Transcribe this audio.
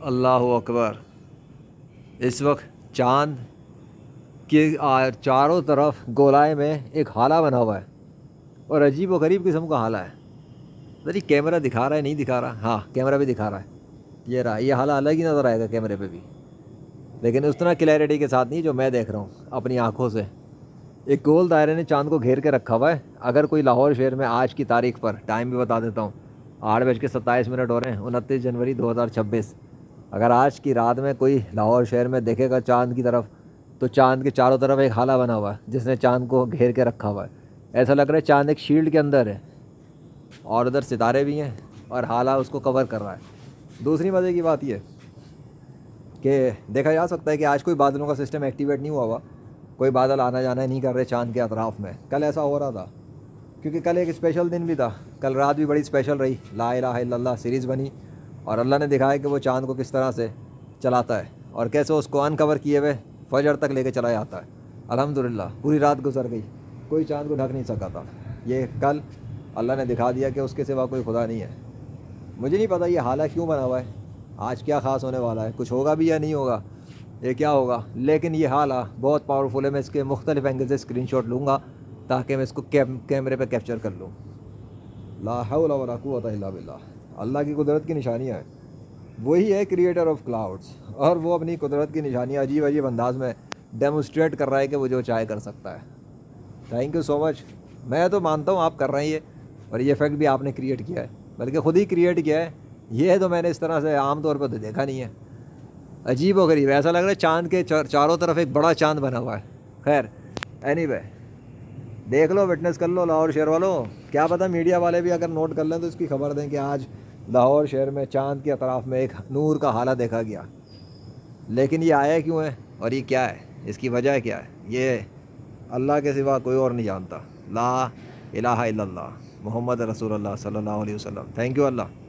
اللہ اکبر. اس وقت چاند کے چاروں طرف گولائے میں ایک حالہ بنا ہوا ہے اور عجیب و غریب قسم کا حالہ ہے. ذرا کیمرہ دکھا رہا ہے نہیں دکھا رہا؟ ہاں کیمرہ بھی دکھا رہا ہے. یہ رہا. یہ حالہ الگ ہی نظر آئے گا کیمرے پہ بھی، لیکن اتنا کلیئرٹی کے ساتھ نہیں جو میں دیکھ رہا ہوں اپنی آنکھوں سے. ایک گول دائرے نے چاند کو گھیر کے رکھا ہوا ہے. اگر کوئی لاہور شہر میں آج کی تاریخ پر، ٹائم بھی بتا دیتا ہوں، 8:27 ہو رہے ہیں، 29 جنوری 2026. اگر آج کی رات میں کوئی لاہور شہر میں دیکھے گا چاند کی طرف، تو چاند کے چاروں طرف ایک حالہ بنا ہوا ہے جس نے چاند کو گھیر کے رکھا ہوا ہے. ایسا لگ رہا ہے چاند ایک شیلڈ کے اندر ہے اور ادھر ستارے بھی ہیں اور حالہ اس کو کور کر رہا ہے. دوسری مزے کی بات یہ کہ دیکھا جا سکتا ہے کہ آج کوئی بادلوں کا سسٹم ایکٹیویٹ نہیں ہوا ہوا. کوئی بادل آنا جانا نہیں کر رہے چاند کے اطراف میں. کل ایسا ہو رہا تھا کیونکہ کل ایک اسپیشل دن بھی تھا. کل رات بھی بڑی اسپیشل رہی. لا الہ الا اللہ سیریز بنی اور اللہ نے دکھایا کہ وہ چاند کو کس طرح سے چلاتا ہے اور کیسے اس کو انکور کیے ہوئے فجر تک لے کے چلا جاتا ہے. الحمدللہ پوری رات گزر گئی، کوئی چاند کو ڈھک نہیں سکا تھا. یہ کل اللہ نے دکھا دیا کہ اس کے سوا کوئی خدا نہیں ہے. مجھے نہیں پتہ یہ حالہ کیوں بنا ہوا ہے، آج کیا خاص ہونے والا ہے، کچھ ہوگا بھی یا نہیں ہوگا، یہ کیا ہوگا. لیکن یہ حالہ بہت پاورفل ہے. میں اس کے مختلف اینگل سے اسکرین شاٹ لوں گا تاکہ میں اس کو کیمرے پہ کیپچر کر لوں. لا حول ولا قوت الا باللہ. اللہ کی قدرت کی نشانیاں ہیں. وہی ہے کریٹر آف کلاؤڈس اور وہ اپنی قدرت کی نشانیاں عجیب عجیب انداز میں ڈیمونسٹریٹ کر رہا ہے کہ وہ جو چاہے کر سکتا ہے. تھینک یو سو مچ. میں تو مانتا ہوں آپ کر رہے ہیں یہ، اور یہ فیکٹ بھی آپ نے کریٹ کیا ہے، بلکہ خود ہی کریٹ کیا ہے. یہ تو میں نے اس طرح سے عام طور پر تو دیکھا نہیں ہے. عجیب و غریب. ایسا لگ رہا ہے چاند کے چاروں طرف ایک بڑا چاند بنا ہوا ہے. خیر اینی وے دیکھ لو، وٹنس کر لو لاہور شہر والوں. کیا پتہ میڈیا والے بھی اگر نوٹ کر لیں تو اس کی خبر دیں کہ آج لاہور شہر میں چاند کے اطراف میں ایک نور کا حالہ دیکھا گیا. لیکن یہ آیا کیوں ہے اور یہ کیا ہے، اس کی وجہ کیا ہے، یہ اللہ کے سوا کوئی اور نہیں جانتا. لا الہ الا اللہ محمد رسول اللہ صلی اللہ علیہ وسلم. Thank you Allah.